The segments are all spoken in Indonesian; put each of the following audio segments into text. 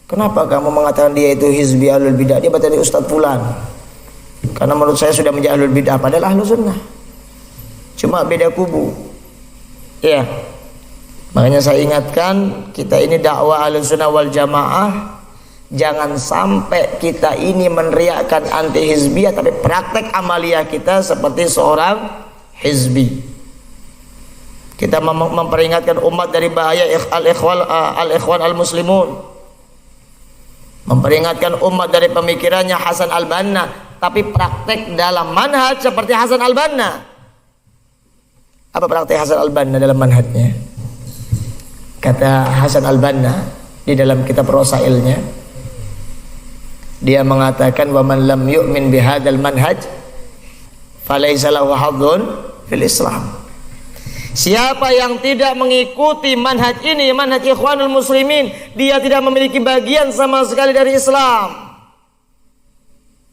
Kenapa kamu mengatakan dia itu hizbi ahlul bidah? Dia berarti Ustadz Fulan. Karena menurut saya sudah menjadi ahlul bidah, padahal ahlu sunnah. Cuma beda kubu. Ya. Makanya saya ingatkan, kita ini dakwah ahlu sunnah wal jamaah. Jangan sampai kita ini meneriakkan anti hizbiyah, tapi praktek amaliyah kita seperti seorang hizbi. Kita memperingatkan umat dari bahaya al-ikhwan al-muslimun, memperingatkan umat dari pemikirannya Hasan al-Banna, tapi praktek dalam manhaj seperti Hasan al-Banna. Apa praktek Hasan al-Banna dalam manhajnya? Kata Hasan al-Banna di dalam kitab Rasailnya, dia mengatakan, wa man lam yu'min bihadzal manhaj falaysa lahu hadzun fil Islam. Siapa yang tidak mengikuti manhaj ini, manhaj ikhwanul muslimin, dia tidak memiliki bagian sama sekali dari Islam.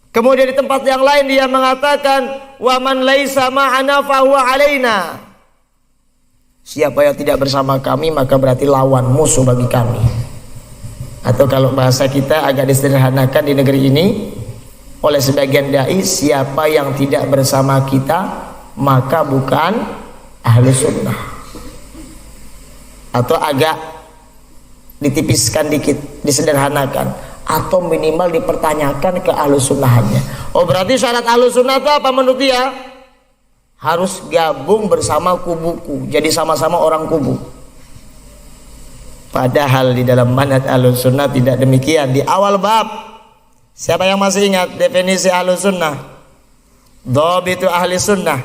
Kemudian di tempat yang lain dia mengatakan, wa man laisa ma'ana fa huwa alaina. Siapa yang tidak bersama kami maka berarti lawan, musuh bagi kami. Atau kalau bahasa kita agak disederhanakan di negeri ini oleh sebagian dai, siapa yang tidak bersama kita maka bukan ahlu sunnah. Atau agak ditipiskan dikit, disederhanakan, atau minimal dipertanyakan ke ahlu sunnahannya. Oh, berarti syarat ahlu sunnah itu apa menurut dia? Harus gabung bersama kubuku, jadi sama-sama orang kubu. Padahal di dalam manhaj ahlus sunnah tidak demikian. Di awal bab, siapa yang masih ingat definisi ahlus sunnah? Dhabitu ahli sunnah.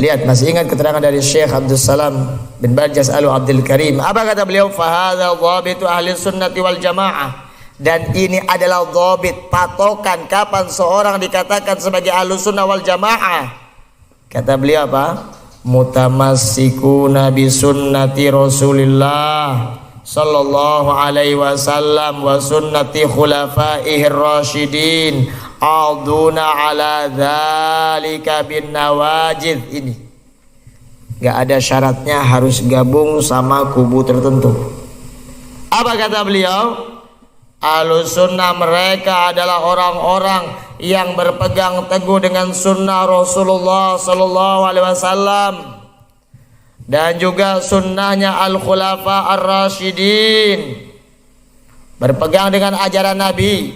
Lihat, masih ingat keterangan dari Syekh Abdul Salam bin Barjas Abdul Karim. Apa kata beliau? Fahadha dhabitu ahli sunnati wal jamaah. Dan ini adalah dhabit, patokan kapan seorang dikatakan sebagai ahlus sunnah wal jamaah. Kata beliau apa? Mutamassikuna bi sunnati Rasulillah sallallahu alaihi wasallam wa sunnati khulafaihir rasyidin aduna ala dzalika bin nawajid. Ini enggak ada syaratnya harus gabung sama kubu tertentu. Apa kata beliau? Ahlus sunnah mereka adalah orang-orang yang berpegang teguh dengan sunnah Rasulullah sallallahu alaihi wasallam dan juga sunnahnya al-khulafa ar-rasyidin, berpegang dengan ajaran Nabi,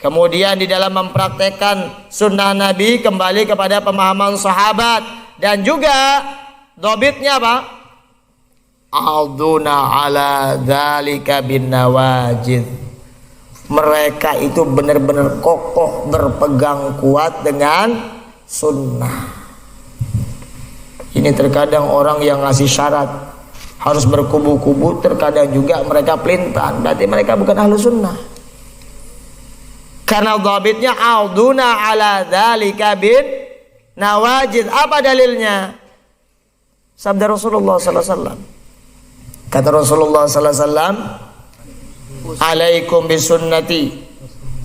kemudian di dalam mempraktekkan sunnah Nabi kembali kepada pemahaman sahabat, dan juga dhabitnya apa? Alduna ala dzalika bin nawajid. Mereka itu benar-benar kokoh berpegang kuat dengan sunnah. Ini terkadang orang yang ngasih syarat harus berkubu-kubu, terkadang juga mereka pelintan, berarti mereka bukan ahlu sunnah. Karena dhabitnya alduna ala dzalika bin nawajid. Apa dalilnya? Sabda Rasulullah sallallahu alaihi wasallam. Kata Rasulullah sallallahu alaihi wasallam, alaikum bisunnati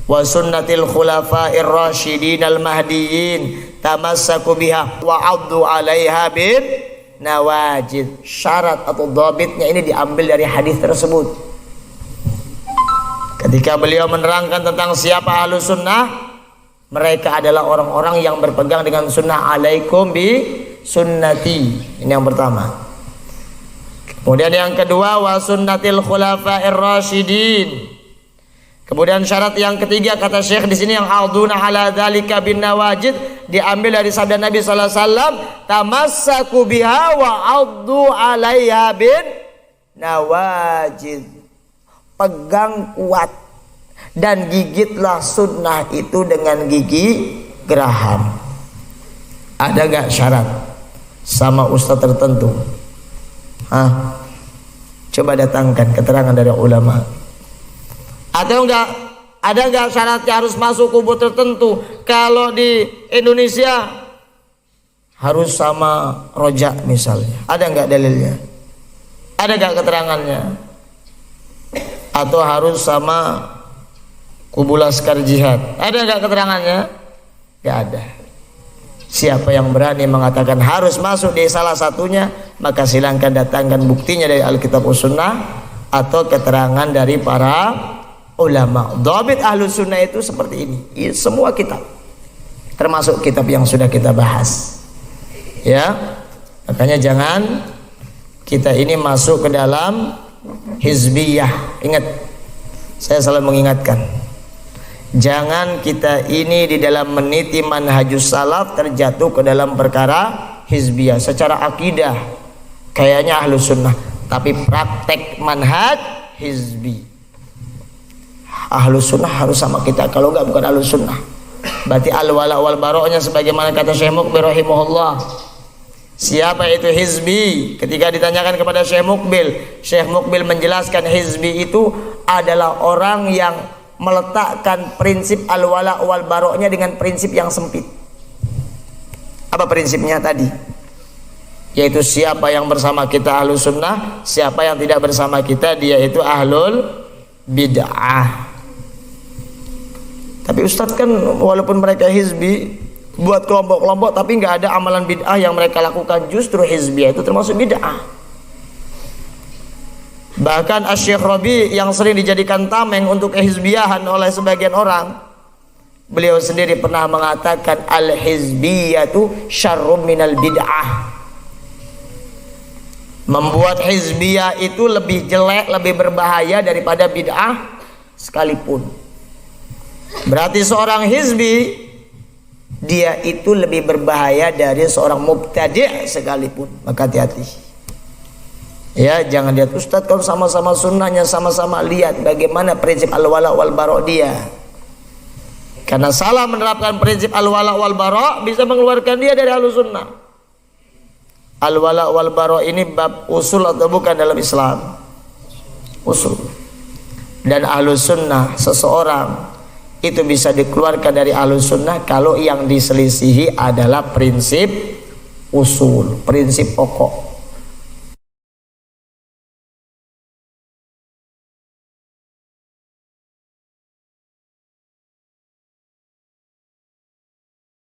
wa sunnatil khulafa'ir rasyidin al mahdiyyin tamassaku biha wa 'addu 'alaiha bin nawajid. Syarat atau dhabitnya ini diambil dari hadis tersebut. Ketika beliau menerangkan tentang siapa ahlus sunnah, mereka adalah orang-orang yang berpegang dengan sunnah. Alaikum bi sunnati. Ini yang pertama. Kemudian yang kedua, wa sunnatil khulafa'ir rasyidin. Kemudian syarat yang ketiga kata Syekh di sini, yang alduna ala dzalika bin nawajid, diambil dari sabda Nabi sallallahu alaihi wasallam, tamassaku biha wa 'addu 'alaiha bin nawajid. Pegang kuat dan gigitlah sunnah itu dengan gigi geraham. Ada gak syarat sama ustaz tertentu? Coba datangkan keterangan dari ulama. Atau enggak, ada enggak syaratnya harus masuk kubu tertentu? Kalau di Indonesia harus sama rojak misalnya, ada enggak dalilnya? Ada enggak keterangannya? Atau harus sama kubu Laskar Jihad, ada enggak keterangannya? Enggak ada. Siapa yang berani mengatakan harus masuk di salah satunya, maka silahkan datangkan buktinya dari Alkitab Sunnah atau keterangan dari para ulama. Dhabit Ahlus Sunnah itu seperti ini. Semua kitab, termasuk kitab yang sudah kita bahas. Ya, makanya jangan kita ini masuk ke dalam hizbiyah. Ingat, saya selalu mengingatkan, jangan kita ini di dalam meniti manhajus salaf terjatuh ke dalam perkara hizbiyah. Secara akidah kayaknya Ahlus Sunnah, tapi praktek manhaj hizbi. Ahlus Sunnah harus sama kita, kalau enggak bukan Ahlus Sunnah. Berarti al-wala wal bara'nya sebagaimana kata Syekh Muqbil rahimahullah. Siapa itu hizbi? Ketika ditanyakan kepada Syekh Muqbil menjelaskan hizbi itu adalah orang yang meletakkan prinsip al-wala wal bara'nya dengan prinsip yang sempit. Apa prinsipnya tadi? Yaitu siapa yang bersama kita Ahlus Sunnah, siapa yang tidak bersama kita dia itu ahlul bid'ah. Tapi Ustadz kan walaupun mereka hizbi, buat kelompok-kelompok, tapi nggak ada amalan bid'ah yang mereka lakukan. Justru hizbiyah itu termasuk bid'ah. Bahkan Asy-Syaikh Rabi yang sering dijadikan tameng untuk kehizbiyahan oleh sebagian orang, beliau sendiri pernah mengatakan al-hizbiyatu syarrum minal bid'ah. Membuat hizbiyah itu lebih jelek, lebih berbahaya daripada bid'ah sekalipun. Berarti seorang hizbi dia itu lebih berbahaya dari seorang mubtadi' sekalipun. Maka hati-hati. Ya, jangan lihat Ustadz kalau sama-sama sunnahnya, sama-sama lihat bagaimana prinsip al-wala wal bara' dia. Karena salah menerapkan prinsip al-wala wal bara' bisa mengeluarkan dia dari Ahlus Sunnah. Al-wala wal bara' ini bab usul atau bukan dalam Islam? Usul. Dan Ahlus Sunnah, seseorang itu bisa dikeluarkan dari Ahlus Sunnah kalau yang diselisihi adalah prinsip usul, prinsip pokok.